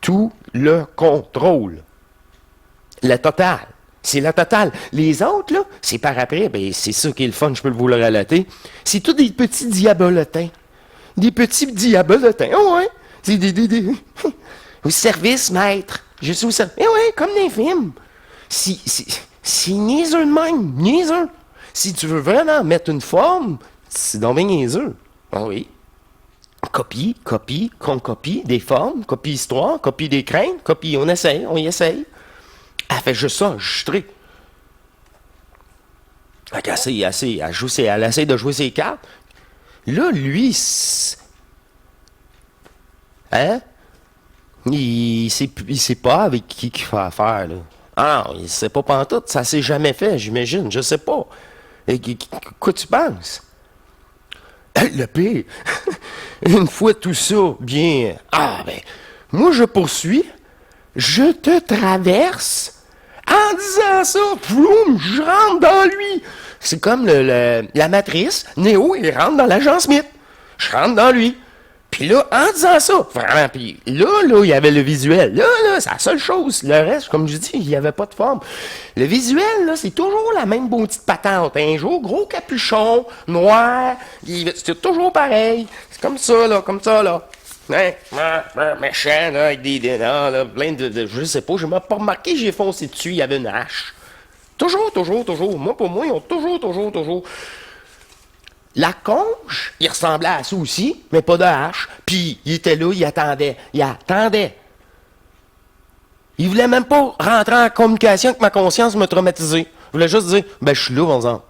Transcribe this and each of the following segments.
tout le contrôle. La totale. C'est la totale. Les autres, là, c'est par après, ben, c'est ça qui est le fun, je peux vous le relater. C'est tous des petits diabolotins. Des petits diabolotins. Oh, ouais. C'est des... Au service, maître. Je suis au service. Eh ouais, comme dans les films. C'est niaiseux de même. Niaiseux. Si tu veux vraiment mettre une forme, c'est donc bien niaiseux. Ah oui. Qu'on copie des formes, copie histoire, copie des craintes, copie, on y essaye. Elle fait juste ça, enregistrer. Elle essaie de jouer ses cartes. Là, lui, hein? Il sait pas avec qui il fait affaire, là. Ah non, il sait pas pantoute, ça s'est jamais fait, j'imagine, je sais pas. Quoi tu penses? Le pire, une fois tout ça, bien, ben, moi je poursuis, je te traverse, en disant ça, ploum, je rentre dans lui. C'est comme la matrice, Néo, il rentre dans l'agent Smith. Je rentre dans lui. Puis là, en disant ça, vraiment, puis là, il y avait le visuel. Là, c'est la seule chose. Le reste, comme je dis, il n'y avait pas de forme. Le visuel, là, c'est toujours la même petite patente. Un jour, gros capuchon, noir, c'est toujours pareil. C'est comme ça, là. Hein? Méchant, là, avec là, plein je sais pas, je m'ai pas remarqué, j'ai foncé dessus, il y avait une hache. Toujours. Moi, pour moi, ils ont toujours. La conche, il ressemblait à ça aussi, mais pas de hache. Puis, il était là, il attendait. Il voulait même pas rentrer en communication avec ma conscience me traumatiser. Il voulait juste dire, ben, je suis là, par exemple.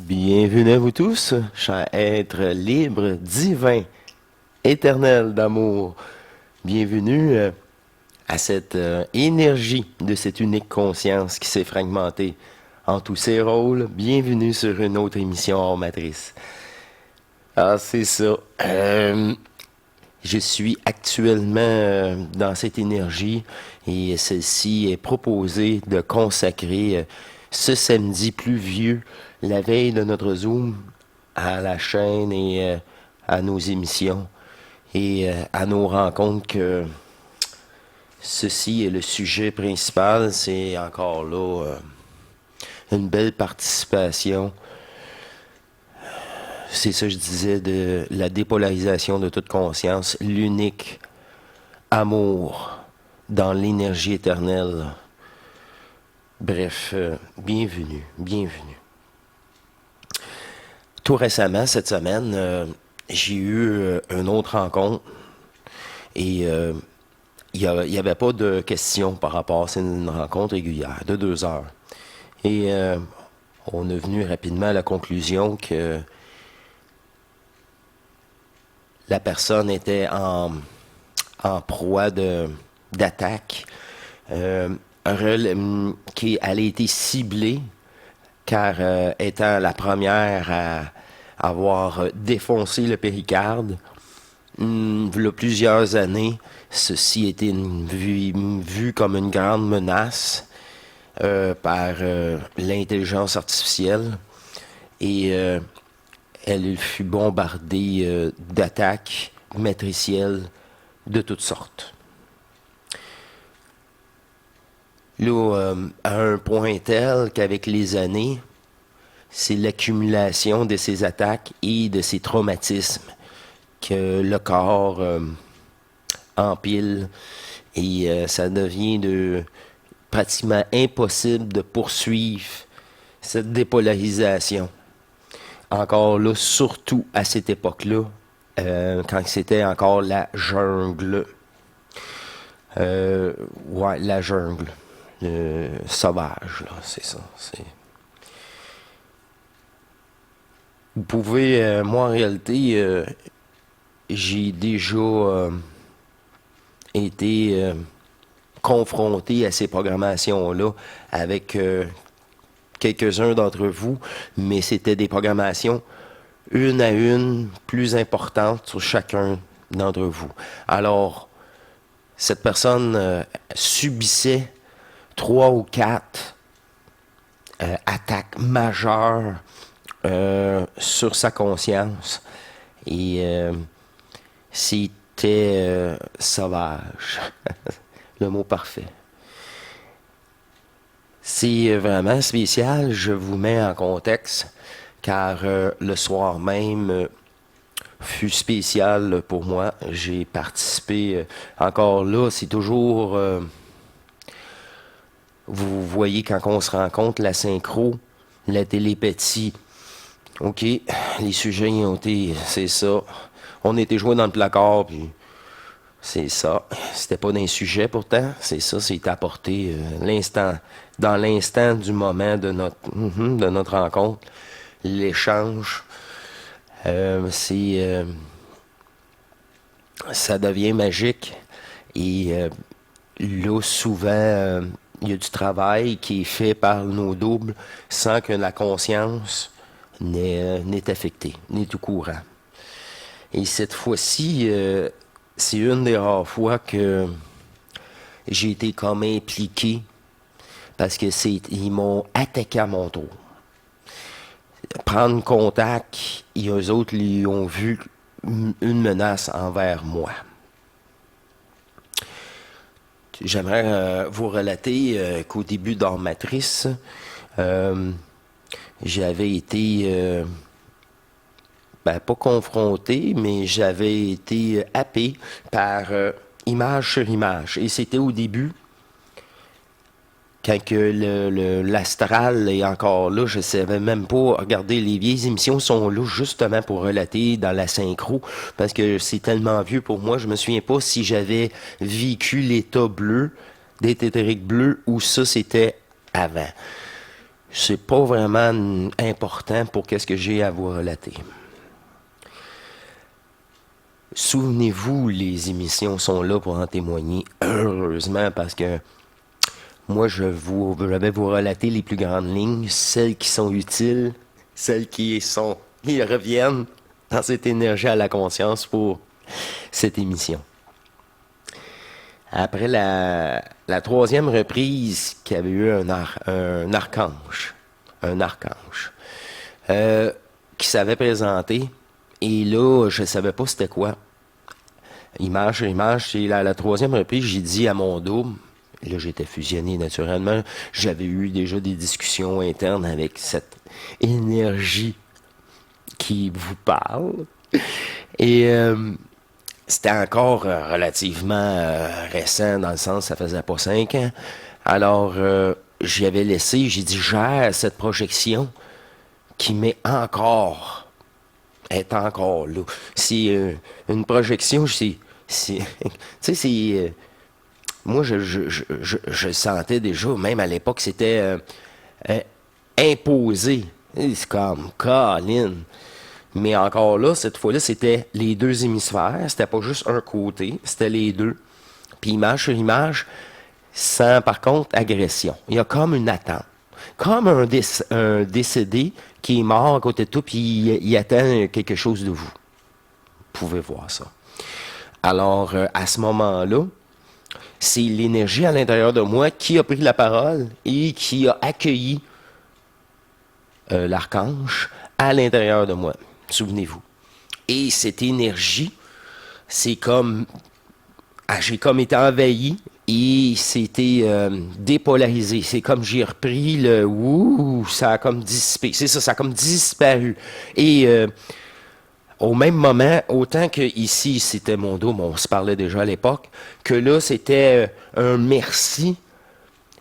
Bienvenue à vous tous, chers êtres libres, divins, éternels d'amour. Bienvenue à cette énergie de cette unique conscience qui s'est fragmentée en tous ses rôles. Bienvenue sur une autre émission hors matrice. Ah, c'est ça. Je suis actuellement dans cette énergie et celle-ci est proposée de consacrer ce samedi pluvieux, la veille de notre Zoom, à la chaîne et à nos émissions et à nos rencontres que ceci est le sujet principal. C'est encore là une belle participation. C'est ça que je disais de la dépolarisation de toute conscience, l'unique amour dans l'énergie éternelle. Bref, bienvenue. Tout récemment, cette semaine, j'ai eu une autre rencontre et il n'y avait pas de questions par rapport à une rencontre régulière de 2 heures. Et on est venu rapidement à la conclusion que la personne était en proie d'attaque, qui elle a été ciblée car étant la première à avoir défoncé le péricarde. Il y a plusieurs années, ceci était vu comme une grande menace par l'intelligence artificielle et elle fut bombardée d'attaques matricielles de toutes sortes. Là, à un point tel qu'avec les années, c'est l'accumulation de ces attaques et de ces traumatismes que le corps empile et ça devient pratiquement impossible de poursuivre cette dépolarisation. Encore là, surtout à cette époque-là, quand c'était encore la jungle. Ouais, la jungle. Sauvage, là, c'est ça. Vous pouvez, moi en réalité, j'ai déjà été confronté à ces programmations-là avec quelques-uns d'entre vous, mais c'était des programmations une à une plus importantes sur chacun d'entre vous. Alors, cette personne subissait 3 ou 4 attaques majeures sur sa conscience et c'était sauvage, le mot parfait. C'est vraiment spécial, je vous mets en contexte, car le soir même fut spécial pour moi. J'ai participé, encore là, c'est toujours, vous voyez quand on se rencontre, la synchro, la télépathie. OK, les sujets ont été, c'est ça. On était joué dans le placard, puis c'est ça. C'était pas d'un sujet pourtant, c'est ça, c'est apporté dans l'instant du moment de notre rencontre, l'échange. Ça devient magique et là, souvent, il y a du travail qui est fait par nos doubles sans que la conscience n'est affectée, n'est au courant. Et cette fois-ci, c'est une des rares fois que j'ai été comme impliqué parce que ils m'ont attaqué à mon tour. Prendre contact, et eux autres, ils ont vu une menace envers moi. J'aimerais vous relater qu'au début d'Armatrice, j'avais été, pas confronté, mais j'avais été happé par image sur image. Et c'était au début, quand que l'astral est encore là, je savais même pas. Regardez, les vieilles émissions sont là justement pour relater dans la synchro, parce que c'est tellement vieux pour moi, je me souviens pas si j'avais vécu l'état bleu, d'état éthérique bleu, ou ça c'était avant. C'est pas vraiment important pour qu'est-ce que j'ai à vous relater. Souvenez-vous, les émissions sont là pour en témoigner, heureusement, parce que moi, je vais vous relater les plus grandes lignes, celles qui sont utiles, celles qui reviennent dans cette énergie à la conscience pour cette émission. Après la 3e reprise, qu'il y avait eu un archange, qui s'avait présenté, et là, je ne savais pas c'était quoi. Image sur image, c'est la 3e reprise, j'ai dit à mon double. Là, j'étais fusionné naturellement. J'avais eu déjà des discussions internes avec cette énergie qui vous parle. Et c'était encore relativement récent, dans le sens, ça faisait pas 5 ans. Alors, j'y avais laissé, j'ai dit, gère cette projection qui est encore là. C'est une projection, tu sais, c'est... Moi, je sentais déjà, même à l'époque, c'était imposé. C'est comme, Colin. Mais encore là, cette fois-là, c'était les 2 hémisphères. C'était pas juste un côté, c'était les 2. Puis image sur image, sans, par contre, agression. Il y a comme une attente. Comme un décédé qui est mort à côté de tout, puis il attend quelque chose de vous. Vous pouvez voir ça. Alors, à ce moment-là, c'est l'énergie à l'intérieur de moi qui a pris la parole et qui a accueilli l'archange à l'intérieur de moi. Souvenez-vous. Et cette énergie, c'est comme... j'ai comme été envahi et c'était dépolarisé. C'est comme j'ai repris le... ça a comme dissipé. C'est ça, ça a comme disparu. Et... au même moment, autant que ici, c'était mon dos, on se parlait déjà à l'époque, que là, c'était un merci.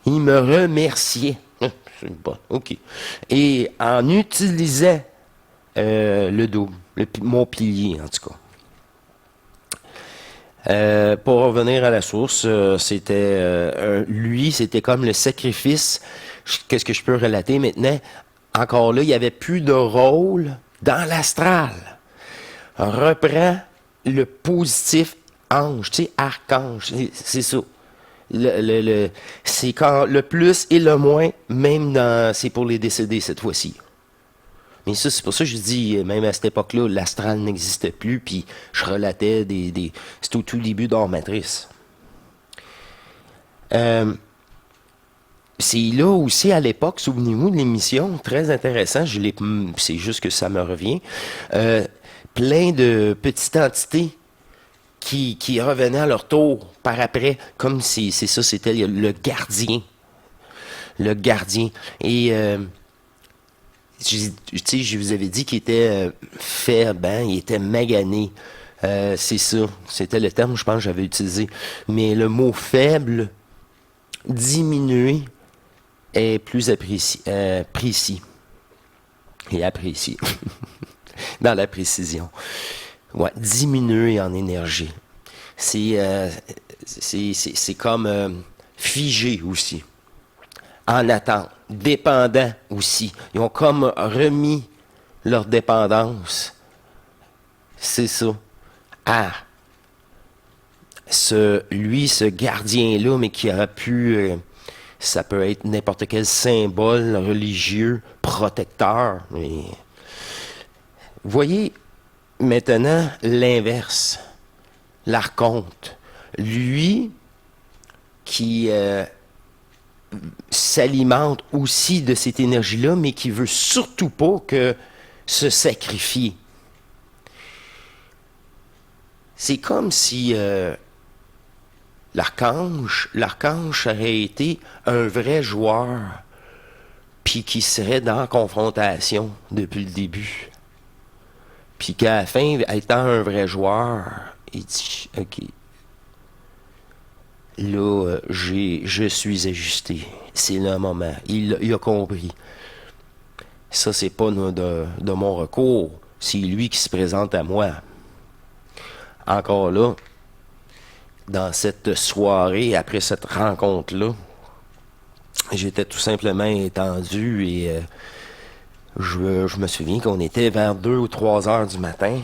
Il me remerciait. C'est bon, OK. Et en utilisant le double, mon pilier, en tout cas. Pour revenir à la source, c'était comme le sacrifice. Qu'est-ce que je peux relater maintenant? Encore là, il n'y avait plus de rôle dans l'astral. Reprend le positif ange, tu sais, archange, c'est ça. C'est quand le plus et le moins, même c'est pour les décédés cette fois-ci. Mais ça, c'est pour ça que je dis, même à cette époque-là, l'astral n'existait plus, puis je relatais c'était au tout début d'Hors Matrice. Euh, c'est là aussi à l'époque, souvenez-vous de l'émission, très intéressant, c'est juste que ça me revient. Euh, Plein de petites entités qui revenaient à leur tour par après, comme si c'est ça, c'était le gardien. Le gardien. Et je vous avais dit qu'il était faible, hein, il était magané. C'est ça, c'était le terme, je pense, que j'avais utilisé. Mais le mot faible, diminué, est plus précis et apprécié dans la précision. Ouais, diminué en énergie. C'est comme figé aussi, en attente, dépendant aussi. Ils ont comme remis leur dépendance, c'est ça, à ce gardien-là, mais qui aurait pu, ça peut être n'importe quel symbole religieux, protecteur. Mais voyez maintenant l'inverse, l'archonte. Lui qui s'alimente aussi de cette énergie-là, mais qui veut surtout pas que se sacrifier. C'est comme si l'archange aurait été un vrai joueur, puis qui serait dans la confrontation depuis le début. Puis qu'à la fin, étant un vrai joueur, il dit, OK, là, je suis ajusté. C'est le moment. Il a compris. Ça, c'est pas de mon recours. C'est lui qui se présente à moi. Encore là, dans cette soirée, après cette rencontre-là, j'étais tout simplement étendu et je me souviens qu'on était vers 2 ou 3 heures du matin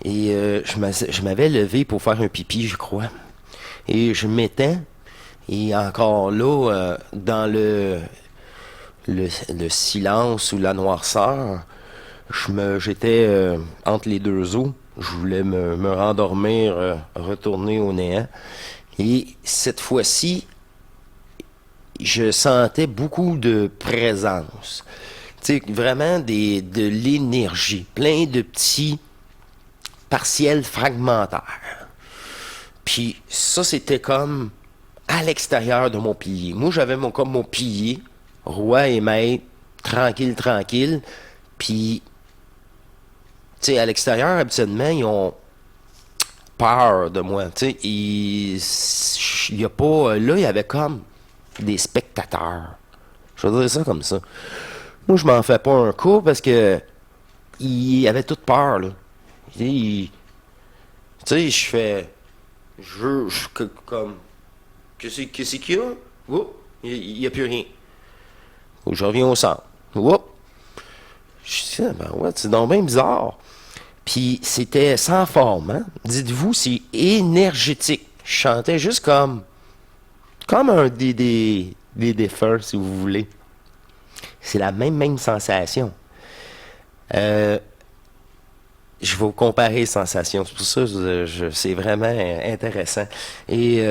et je m'avais levé pour faire un pipi, je crois. Et je m'étais, et encore là, dans le silence ou la noirceur, j'étais entre les deux eaux. Je voulais me rendormir, retourner au néant. Et cette fois-ci, je sentais beaucoup de présence. Tu sais, vraiment de l'énergie. Plein de petits partiels fragmentaires. Puis ça, c'était comme à l'extérieur de mon pilier. Moi, j'avais comme mon pilier, roi et maître, tranquille, tranquille. Puis, tu sais, à l'extérieur, habituellement, ils ont peur de moi. Tu sais, il y a pas... Là, il y avait comme des spectateurs. Je vais dire ça comme ça. Moi, je m'en fais pas un coup parce que ils avaient toute peur, là. Tu sais, je fais... comme... Qu'est-ce qu'il y a? Oups, il n'y a plus rien. Je reviens au centre. Oups. Je dis, ben ouais, c'est donc bien bizarre. Puis c'était sans forme, hein? Dites-vous, c'est énergétique. Je chantais juste comme un des défunts, si vous voulez. C'est la même sensation. Je vais vous comparer les sensations. C'est pour ça que c'est vraiment intéressant. Et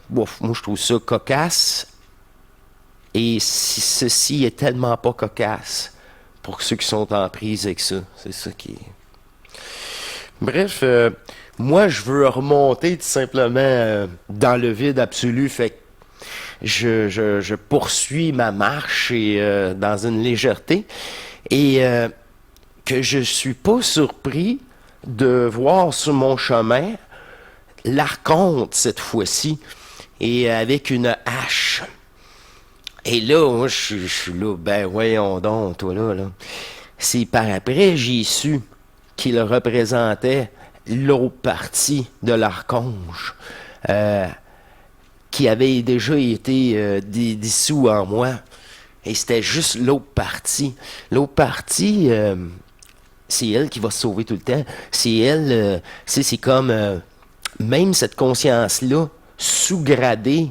bouf, moi, je trouve ça cocasse. Et ceci est tellement pas cocasse pour ceux qui sont en prise avec ça. C'est ça qui est... Bref, moi, je veux remonter tout simplement dans le vide absolu. Fait que je poursuis ma marche et dans une légèreté. Et que je suis pas surpris de voir sur mon chemin l'archonte cette fois-ci et avec une hache. Et là, moi, je suis là, ben voyons donc, toi là. C'est par après, j'ai su qu'il représentait l'autre partie de l'archange qui avait déjà été dissous en moi. Et c'était juste l'autre partie. L'autre partie... c'est elle qui va se sauver tout le temps. C'est elle, c'est comme, même cette conscience-là, sous-gradée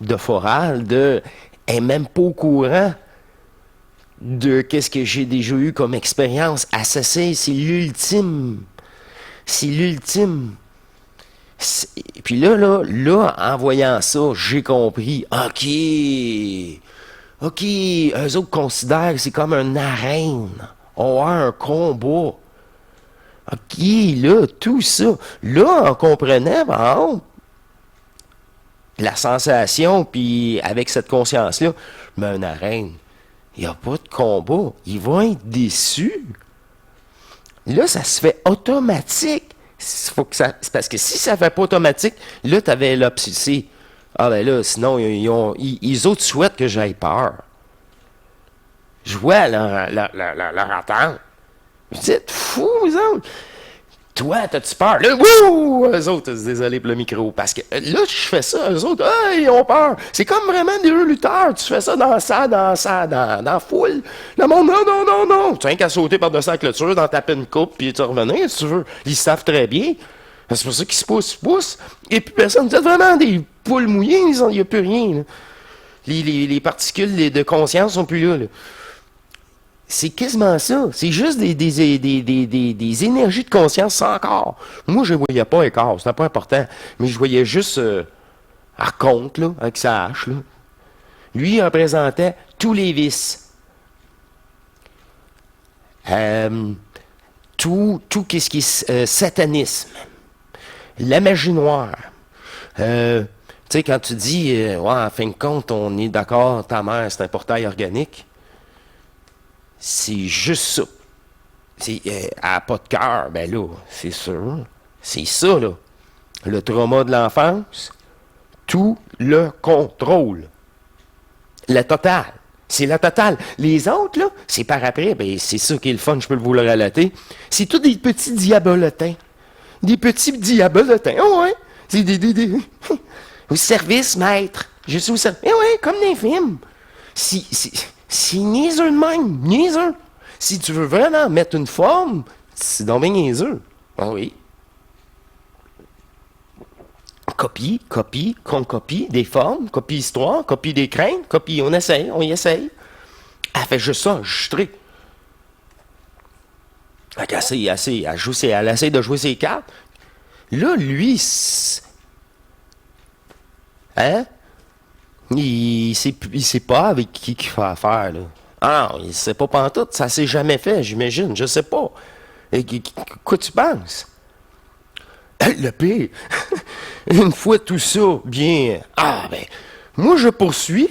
de Foral, elle est même pas au courant de qu'est-ce que j'ai déjà eu comme expérience. Assassin, c'est l'ultime. C'est l'ultime. Puis là, en voyant ça, j'ai compris. OK, eux autres considèrent que c'est comme une arène. On a un combat. OK, là, tout ça. Là, on comprenait, par exemple, la sensation, puis avec cette conscience-là, mais une arène, il n'y a pas de combat. Ils vont être déçus. Là, ça se fait automatique. Faut que ça, c'est parce que si ça ne fait pas automatique, là, tu avais l'obsession. Ah ben là, sinon, ils autres souhaitent que j'aille peur. Je vois leur attente. Vous dites, fou, vous autres. Toi, t'as-tu peur? Là, wouh! Eux autres, désolé pour le micro. Parce que là, je fais ça, eux autres, ils ont peur. C'est comme vraiment des lutteurs. Tu fais ça dans la foule. Le monde, non. Tu as qu'à sauter par-dessus la clôture, dans taper une coupe, puis tu revenir, si tu veux. Ils savent très bien. C'est pour ça qu'ils se poussent. Et puis personne, vous êtes vraiment des poules mouillées, il n'y a plus rien. Là. Les particules de conscience sont plus là. C'est quasiment ça. C'est juste des énergies de conscience sans corps. Moi, je ne voyais pas un corps, c'était pas important. Mais je voyais juste Arconte, là, avec sa hache. Là. Lui, il représentait tous les vices. Tout ce qui est satanisme. La magie noire. Tu sais, quand tu dis, ouais, en fin de compte, on est d'accord, ta mère, c'est un portail organique. C'est juste ça. Elle n'a pas de cœur, ben là, c'est sûr. C'est ça, là. Le trauma de l'enfance, tout le contrôle. La totale. C'est la totale. Les autres, là, c'est par après, ben c'est ça qui est le fun, je peux vous le relater. C'est tous des petits diabolotins. Des petits diabolotins. Oh ouais. C'est des au service, maître. Je suis au service. Eh ouais, comme dans les films. C'est niaiseux de même, niaiseux. Si tu veux vraiment mettre une forme, c'est donc bien niaiseux. Ah oui. Qu'on copie des formes, copie histoire, copie des craintes, copie, on y essaye. Elle fait juste ça, enregistré. Elle essaie de jouer ses cartes. Là, lui, hein? Il sait pas avec qui il fait affaire, là. Ah non, il sait pas pantoute, ça s'est jamais fait, j'imagine, je sais pas. Quoi tu penses? Le pire, une fois tout ça, bien, moi je poursuis,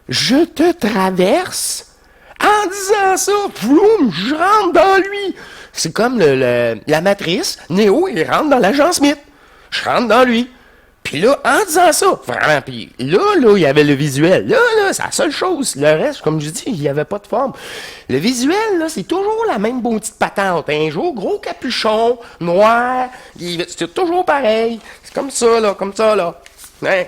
je te traverse, en disant ça, ploum, je rentre dans lui. C'est comme la matrice, Néo, il rentre dans l'agent Smith. Je rentre dans lui. Puis là, en disant ça, vraiment, puis là, il y avait le visuel. Là, c'est la seule chose. Le reste, comme je dis, il n'y avait pas de forme. Le visuel, là, c'est toujours la même petite patente. Un jour, gros capuchon, noir, c'est toujours pareil. C'est comme ça, là. Hein?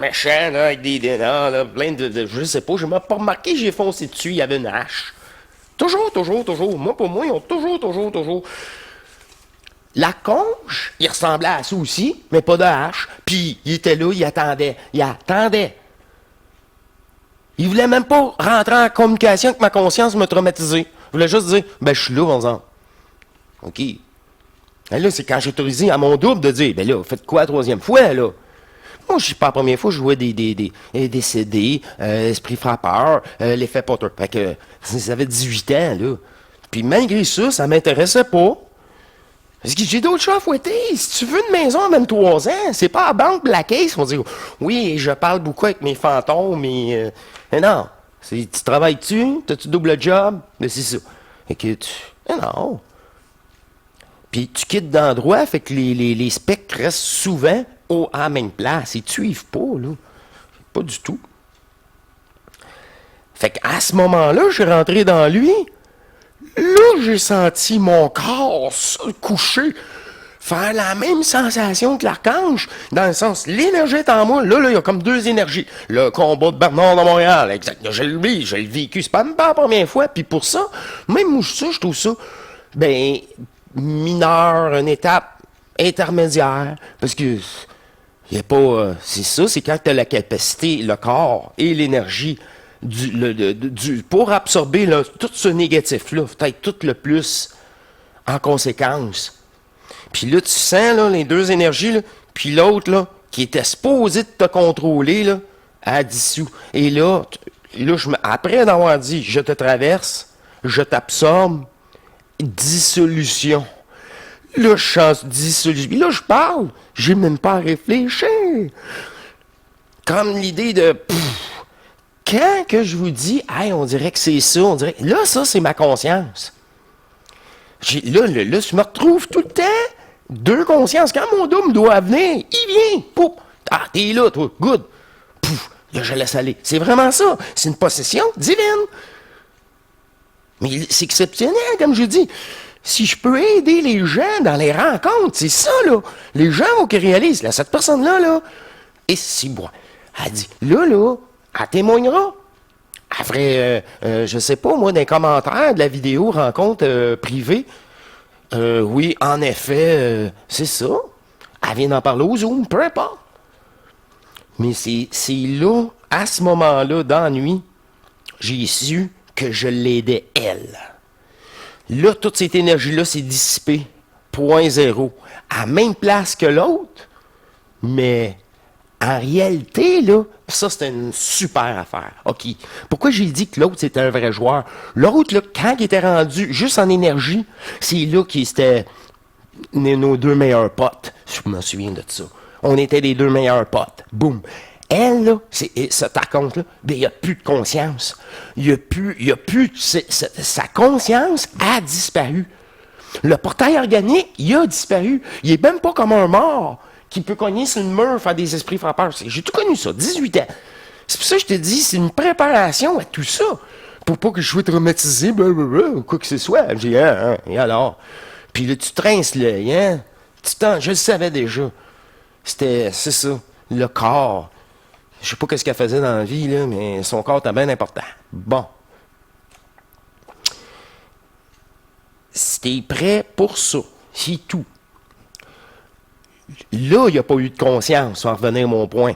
Méchant, là, avec des là, plein je sais pas, je m'ai pas remarqué, j'ai foncé dessus, il y avait une hache. Toujours. Moi, pour moi, ils ont toujours. La conche, il ressemblait à ça aussi, mais pas de hache. Puis, il était là, il attendait. Il voulait même pas rentrer en communication avec ma conscience me traumatiser. Il voulait juste dire, ben, je suis là, par exemple. OK. Et là, c'est quand j'ai autorisé à mon double de dire, ben là, faites quoi la troisième fois, là? Moi, je suis pas la première fois, je jouais des CD, Esprit frappeur, l'effet Potter. Fait que, ça avait 18 ans, là. Puis, malgré ça, ça m'intéressait pas. Parce que j'ai d'autres chats à fouetter. Si tu veux une maison à 23 ans, c'est pas à Banque Black Ace. On dit, oui, je parle beaucoup avec mes fantômes, mais non. Tu travailles-tu? T'as-tu double job? Mais c'est ça. Fait que non. Puis tu quittes d'endroit, fait que les spectres restent souvent à la même place. Ils ne suivent pas, là. Pas du tout. Fait qu'à ce moment-là, je suis rentré dans lui. Là, j'ai senti mon corps se coucher, faire la même sensation que l'archange, dans le sens, l'énergie est en moi. Là, il y a comme deux énergies. Le combat de Bernard de Montréal, exact. Je le vis, j'ai vécu. C'est pas même pas la première fois. Puis pour ça, même moi, je trouve ça Ben, mineur, une étape intermédiaire, parce que il y a pas, c'est ça, c'est quand tu as la capacité, le corps et l'énergie pour absorber là, tout ce négatif-là, peut-être tout le plus en conséquence. Puis là, tu sens là, les deux énergies, là, puis l'autre, là, qui était supposé de te contrôler, là, a dissous. Et là, après d'avoir dit, je te traverse, je t'absorbe, dissolution. Là, je chante dissolution. Puis là, je parle, j'ai même pas à réfléchir. Comme l'idée de... quand que je vous dis, hey, on dirait que c'est ça, on dirait... Là, ça, c'est ma conscience. Là, je me retrouve tout le temps deux consciences. Quand mon dos me doit venir, il vient. Pouf. Ah, t'es là, toi. Good. Pouf. Là, je laisse aller. C'est vraiment ça. C'est une possession divine. Mais c'est exceptionnel, comme je dis. Si je peux aider les gens dans les rencontres, c'est ça, là. Les gens qui réalisent, là, cette personne-là, là, et si moi, elle dit, là, elle témoignera. Elle ferait, je sais pas, moi, dans les commentaires de la vidéo rencontre privée. Oui, en effet, c'est ça. Elle vient d'en parler au Zoom, peu importe. Mais c'est là, à ce moment-là, dans la nuit, j'ai su que je l'aidais, elle. Là, toute cette énergie-là s'est dissipée. Point zéro. À la même place que l'autre, mais en réalité, là, ça, c'était une super affaire. OK. Pourquoi j'ai dit que l'autre, c'était un vrai joueur? L'autre, là, quand il était rendu juste en énergie, c'est là qu'il était nos deux meilleurs potes. Je me souviens de ça. On était les deux meilleurs potes. Boum. Elle, là, par contre, là, ben, il n'y a plus de conscience. Il n'y a plus, sa conscience a disparu. Le portail organique, il a disparu. Il n'est même pas comme un mort qui peut cogner sur le mur, faire des esprits frappeurs. J'ai tout connu ça, 18 ans. C'est pour ça que je te dis, c'est une préparation à tout ça. Pour pas que je sois traumatisé, ou quoi que ce soit. J'ai dit, et alors? Puis là, tu trinces l'œil, hein? Je le savais déjà. C'est ça, le corps. Je sais pas qu'est-ce qu'elle faisait dans la vie, là, mais son corps était bien important. Bon. Si t'es prêt pour ça, c'est tout. Là, il n'y a pas eu de conscience, sans revenir à mon point,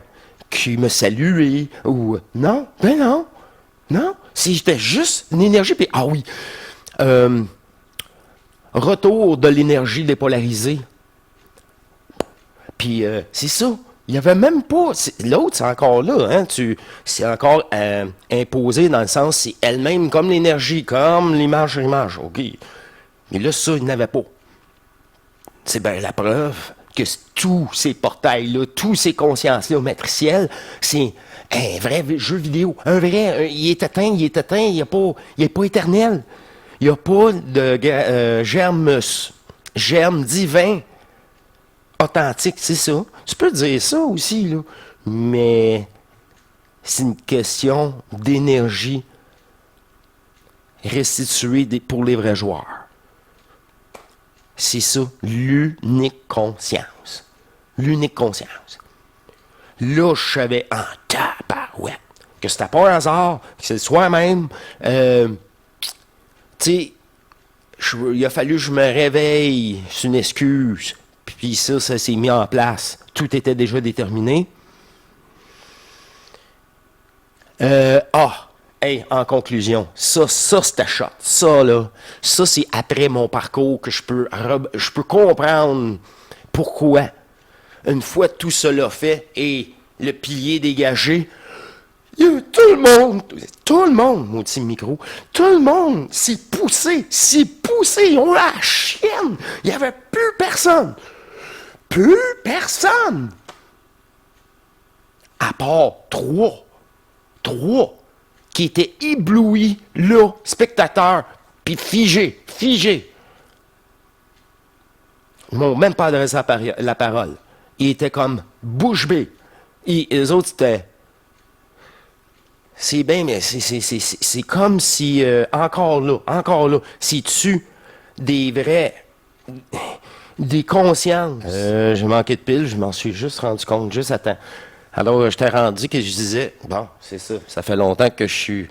qui me saluait, ou... Non, ben non, non. C'était juste une énergie, puis... Ah oui, retour de l'énergie dépolarisée. Puis c'est ça. Il n'y avait même pas... L'autre, c'est encore là. Hein, c'est encore imposé dans le sens, c'est elle-même comme l'énergie, comme l'image sur image. OK. Mais là, ça, il n'avait pas. C'est bien la preuve que tous ces portails-là, tous ces consciences-là matricielles, c'est un vrai jeu vidéo. Un vrai... il est éteint, il n'est pas éternel. Il n'y a pas de germe divin authentique, c'est ça. Tu peux dire ça aussi, là. Mais c'est une question d'énergie restituée pour les vrais joueurs. C'est ça, l'unique conscience. L'unique conscience. Là, je savais en tabarouette que c'était pas un hasard, que c'est le soir même. Tu sais, il a fallu que je me réveille. C'est une excuse. Puis ça s'est mis en place. Tout était déjà déterminé. En conclusion, ça c'était shot. Ça, là, ça, c'est après mon parcours que je peux comprendre pourquoi, une fois tout cela fait et le pilier dégagé, il y a tout le monde, mon petit micro, tout le monde s'est poussé, ils ont la chienne. Il n'y avait plus personne. Plus personne. À part trois qui étaient éblouis, là, spectateurs, puis figés. Ils m'ont même pas adressé la parole. Ils étaient comme bouche bée. Et les autres, c'était... C'est bien, mais c'est comme si, encore là, c'est-tu des vrais... des consciences. J'ai manqué de piles, je m'en suis juste rendu compte, juste à temps. Alors, je t'ai rendu que je disais, bon, c'est ça, ça fait longtemps que je suis...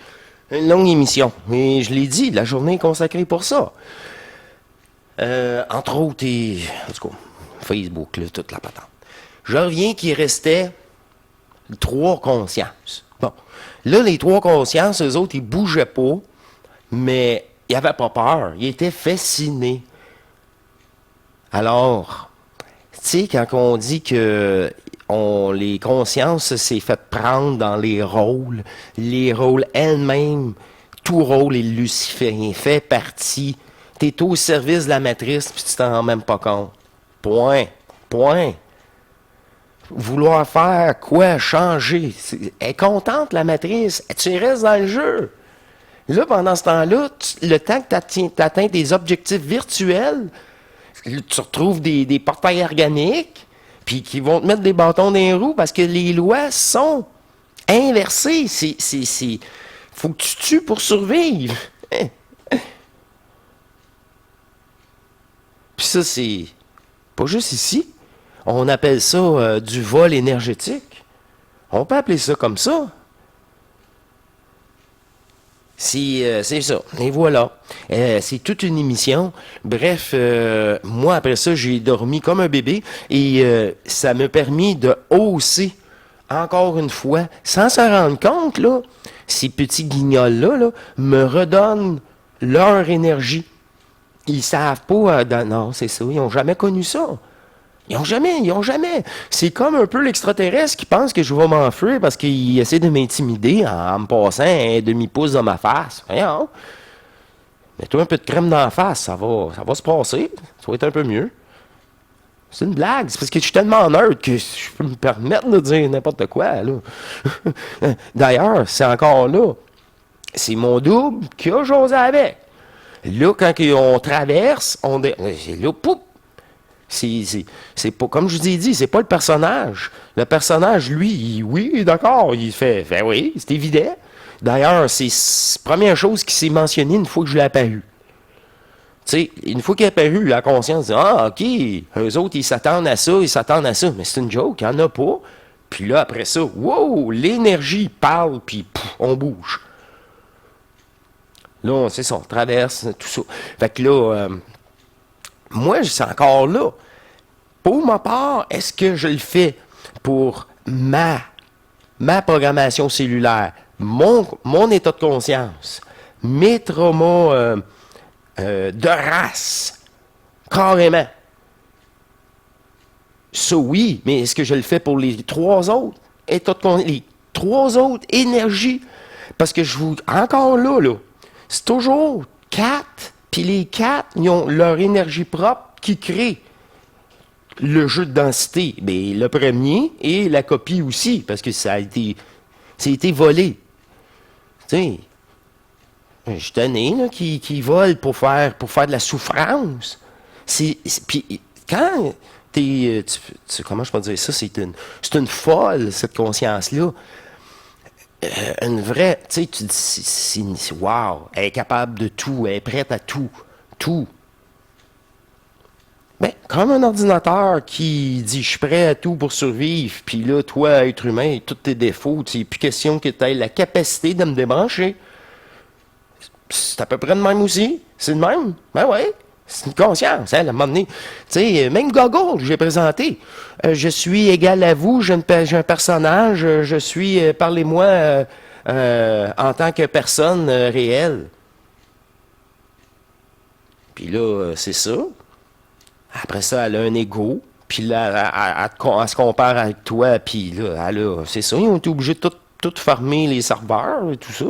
Une longue émission, mais je l'ai dit, la journée est consacrée pour ça. Entre autres, en tout cas, Facebook, là, toute la patente. Je reviens qu'il restait 3 consciences. Bon. Là, les 3 consciences, eux autres, ils bougeaient pas, mais ils n'avaient pas peur. Ils étaient fascinés. Alors, tu sais, quand on dit que les consciences s'est fait prendre dans les rôles elles-mêmes, tout rôle est luciférien, fait partie. Tu es au service de la matrice, puis tu t'en rends même pas compte. Point. Point. Vouloir faire quoi? Changer. Elle est contente, la matrice. Tu restes dans le jeu. Là, pendant ce temps-là, le temps que tu atteins des objectifs virtuels, tu retrouves des portails organiques, puis qui vont te mettre des bâtons dans les roues parce que les lois sont inversées. Faut que tu tues pour survivre. Puis ça, c'est pas juste ici. On appelle ça du vol énergétique. On peut appeler ça comme ça. C'est ça. Et voilà. C'est toute une émission. Bref, moi, après ça, j'ai dormi comme un bébé et ça m'a permis de hausser, encore une fois, sans s'en rendre compte, là, ces petits guignols-là là, me redonnent leur énergie. Ils savent pas... non, c'est ça. Ils n'ont jamais connu ça. Ils n'ont jamais. C'est comme un peu l'extraterrestre qui pense que je vais m'enfuir parce qu'il essaie de m'intimider en me passant un demi-pouce dans ma face. Voyons. Mets-toi un peu de crème dans la face, ça va se passer. Ça va être un peu mieux. C'est une blague. C'est parce que je suis tellement neutre que je peux me permettre de dire n'importe quoi, là. D'ailleurs, c'est encore là. C'est mon double qui a jasé avec. Là, quand on traverse, là, poup! C'est pas, comme je vous ai dit, c'est pas le personnage. Le personnage, lui, oui, d'accord, il fait, ben oui, c'est évident. D'ailleurs, c'est la première chose qui s'est mentionnée une fois que je l'ai apparu. Tu sais, une fois qu'il est apparu, la conscience dit, ah, OK, eux autres, ils s'attendent à ça, mais c'est une joke, il n'y en a pas. Puis là, après ça, wow, l'énergie parle, puis pouf, on bouge. Là, c'est ça, on traverse, tout ça. Fait que là, moi, c'est encore là. Pour ma part, est-ce que je le fais pour ma programmation cellulaire, mon état de conscience, mes traumas de race, carrément? Ça, oui, mais est-ce que je le fais pour les 3 autres états de conscience, les 3 autres énergies? Parce que encore là, c'est toujours 4, puis les 4, ils ont leur énergie propre qui crée le jeu de densité. Mais le premier et la copie aussi, parce que ça a été volé. Tu sais, je suis tanné, là, qui vole pour faire de la souffrance. Puis quand comment je peux dire ça? C'est une folle, cette conscience-là. Une vraie, tu sais, tu dis, c'est wow, elle est capable de tout, elle est prête à tout. Ben, comme un ordinateur qui dit, je suis prêt à tout pour survivre, puis là, toi, être humain, tous tes défauts, c'est plus question que tu aies la capacité de me débrancher. C'est à peu près de même aussi. C'est de même. Ben ouais. C'est une conscience, hein, à un moment donné. Tu sais, même Gogol, j'ai présenté. Je suis égal à vous, j'ai un personnage, je suis, parlez-moi en tant que personne réelle. Puis là, c'est ça. Après ça, elle a un ego. Puis là, elle se compare avec toi. Puis là, c'est ça, ils ont été obligés de tout fermer les serveurs et tout ça.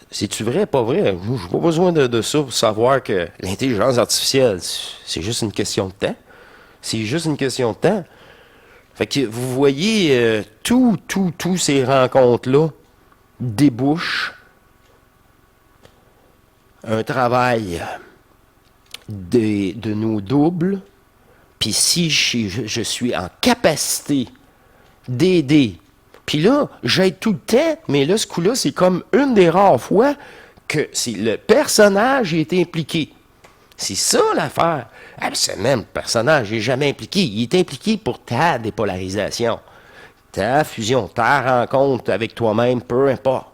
C'est-tu vrai, pas vrai? Je n'ai pas besoin de ça pour savoir que l'intelligence artificielle, c'est juste une question de temps. C'est juste une question de temps. Fait que vous voyez, tous ces rencontres-là débouchent un travail de nos doubles. Puis si je suis en capacité d'aider. Puis là, j'aide tout le temps, mais là, ce coup-là, c'est comme une des rares fois que le personnage est impliqué. C'est ça l'affaire. C'est même le personnage n'est jamais impliqué. Il est impliqué pour ta dépolarisation, ta fusion, ta rencontre avec toi-même, peu importe.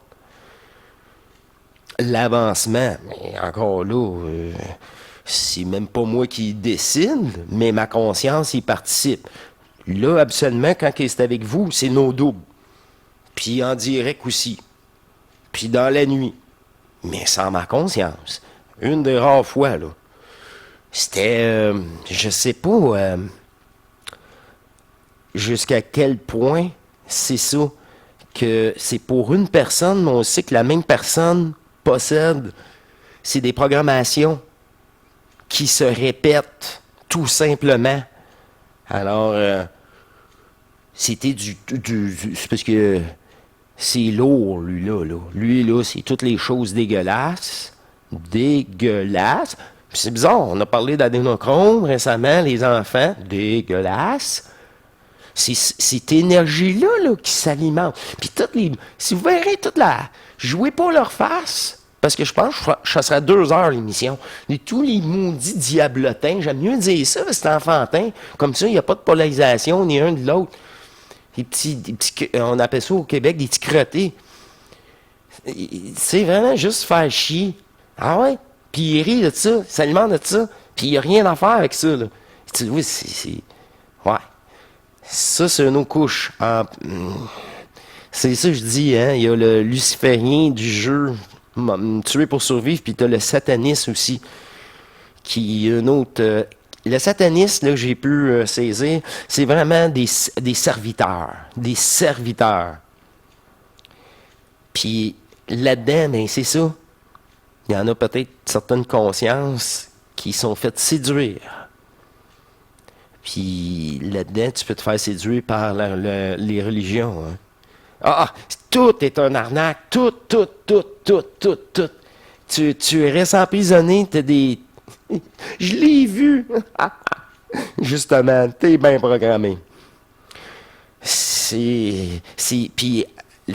l'avancement, mais encore là, c'est même pas moi qui décide, mais ma conscience y participe. Là, absolument, quand c'est avec vous, c'est nos doubles. Puis en direct aussi. Puis dans la nuit. Mais sans ma conscience. Une des rares fois, là. C'était, je sais pas jusqu'à quel point c'est ça, que c'est pour une personne, mais on sait que la même personne possède, c'est des programmations qui se répètent tout simplement. Alors, c'était c'est parce que c'est lourd, lui-là. Lui-là, c'est toutes les choses dégueulasses. Dégueulasses. Puis c'est bizarre, on a parlé d'adénochrome récemment, les enfants. Dégueulasses. C'est cette énergie-là là, qui s'alimente. Puis toutes les. Si vous verrez toute la. Jouez pas leur face. Parce que je pense que ça sera 2 heures l'émission. Et tous les maudits diablotins, j'aime mieux dire ça, c'est enfantin. Comme ça, il n'y a pas de polarisation ni un de l'autre. Des petits, on appelle ça au Québec des petits crottés. C'est vraiment juste faire chier. Ah ouais? Puis il rit de ça, il s'alimente de ça. Puis il n'y a rien à faire avec ça. Là. Oui, ouais. Ça, c'est une autre couche. C'est ça que je dis, hein. Il y a le luciférien du jeu, tuer pour survivre, puis tu as le sataniste aussi, qui est une autre. Le sataniste, là, que j'ai pu saisir, c'est vraiment des serviteurs. Des serviteurs. Puis là-dedans, ben, c'est ça. Il y en a peut-être certaines consciences qui sont faites séduire. Puis là-dedans, tu peux te faire séduire par les religions. Hein. Tout est un arnaque. Tout. Tu restes emprisonné, t'as des. Je l'ai vu! Justement, t'es bien programmé. Puis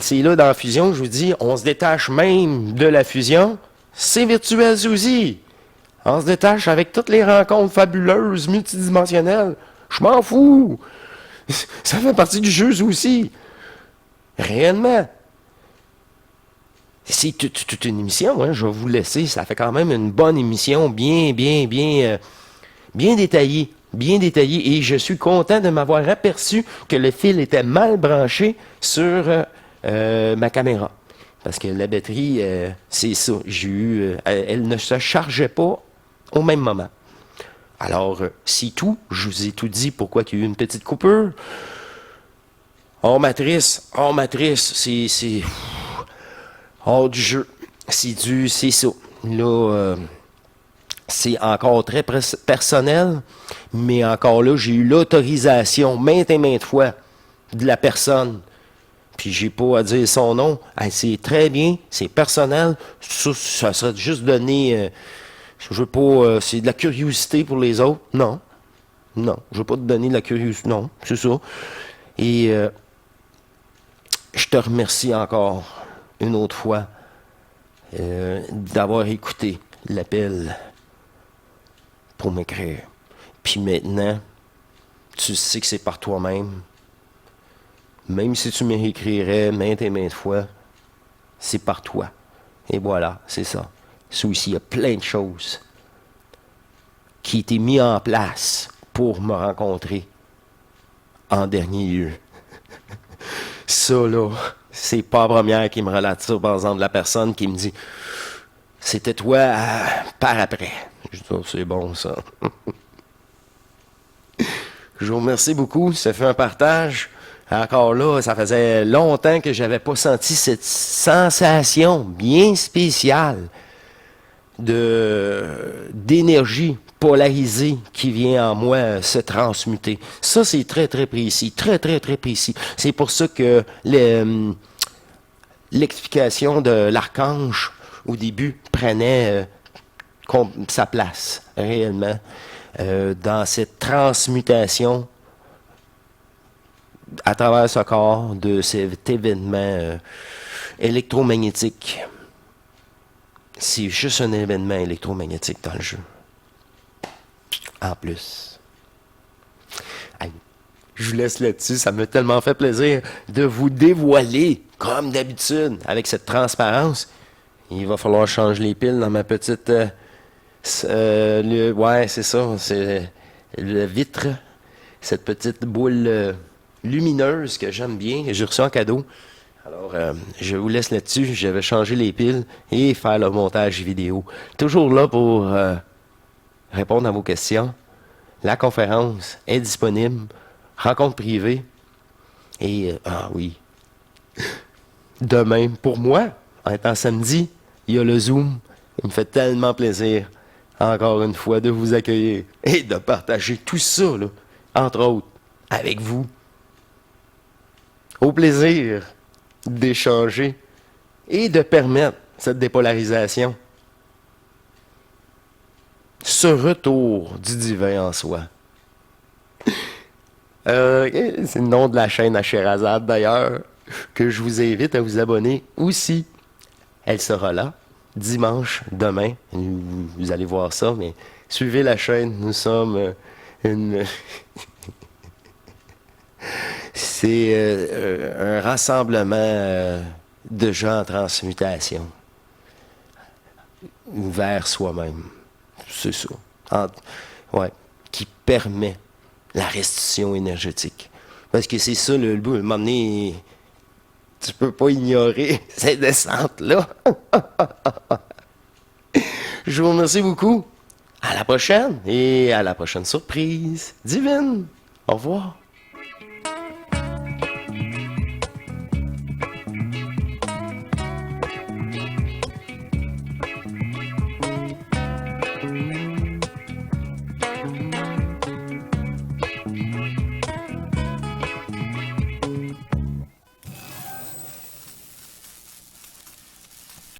c'est là dans la fusion, je vous dis, on se détache même de la fusion. C'est virtuel aussi. On se détache avec toutes les rencontres fabuleuses, multidimensionnelles. Je m'en fous. Ça fait partie du jeu aussi. Réellement. C'est toute une émission, hein, je vais vous laisser. Ça fait quand même une bonne émission, bien détaillée. Bien détaillée. Et je suis content de m'avoir aperçu que le fil était mal branché sur ma caméra. Parce que la batterie, c'est ça. J'ai eu. Elle ne se chargeait pas au même moment. Alors, c'est tout. Je vous ai tout dit pourquoi il y a eu une petite coupure. Hors matrice, c'est hors du jeu. C'est ça. Là, c'est encore très personnel, mais encore là, j'ai eu l'autorisation maintes et maintes fois de la personne. Puis j'ai pas à dire son nom. C'est très bien, c'est personnel. Ça serait juste donner. Je veux pas. C'est de la curiosité pour les autres. Non. Je veux pas te donner de la curiosité. Non, c'est ça. Et je te remercie encore une autre fois d'avoir écouté l'appel pour m'écrire. Puis maintenant, tu sais que c'est par toi-même. Même si tu m'écrirais maintes et maintes fois, c'est par toi. Et voilà, c'est ça. Celui-ci, il y a plein de choses qui étaient mises en place pour me rencontrer en dernier lieu. Ça, là, c'est pas la première qui me relate ça. Par exemple, la personne qui me dit « C'était toi par après. » Je dis oh, « C'est bon, ça. » Je vous remercie beaucoup. Ça fait un partage. Encore là, ça faisait longtemps que j'avais pas senti cette sensation bien spéciale d'énergie polarisée qui vient en moi se transmuter. Ça, c'est très, très précis. Très, très, très précis. C'est pour ça que l'explication de l'archange, au début, prenait sa place, réellement, dans cette transmutation à travers ce corps de cet événement électromagnétique. C'est juste un événement électromagnétique dans le jeu. En plus. Hey, je vous laisse là-dessus. Ça m'a tellement fait plaisir de vous dévoiler, comme d'habitude, avec cette transparence. il va falloir changer les piles dans ma petite... ouais, c'est ça. C'est le vitre. Cette petite boule lumineuse que j'aime bien. Que j'ai reçue en cadeau. Alors, je vous laisse là-dessus. Je vais changer les piles et faire le montage vidéo. Toujours là pour répondre à vos questions. La conférence est disponible. Rencontre privée. Et, ah oui, demain, pour moi, en étant samedi, il y a le Zoom. Il me fait tellement plaisir, encore une fois, de vous accueillir et de partager tout ça, là, entre autres, avec vous. Au plaisir d'échanger et de permettre cette dépolarisation. Ce retour du divin en soi. C'est le nom de la chaîne à Sherazade, d'ailleurs, que je vous invite à vous abonner aussi. Elle sera là, dimanche, demain. Vous allez voir ça, mais suivez la chaîne. Nous sommes une... C'est un rassemblement de gens en transmutation vers soi-même. C'est ça. Ouais, qui permet la restitution énergétique. Parce que c'est ça le but. À un moment donné, tu peux pas ignorer ces descentes-là. Je vous remercie beaucoup. À la prochaine et à la prochaine surprise divine. Au revoir.